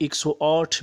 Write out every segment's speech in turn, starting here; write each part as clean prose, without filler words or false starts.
108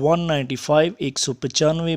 195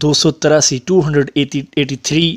283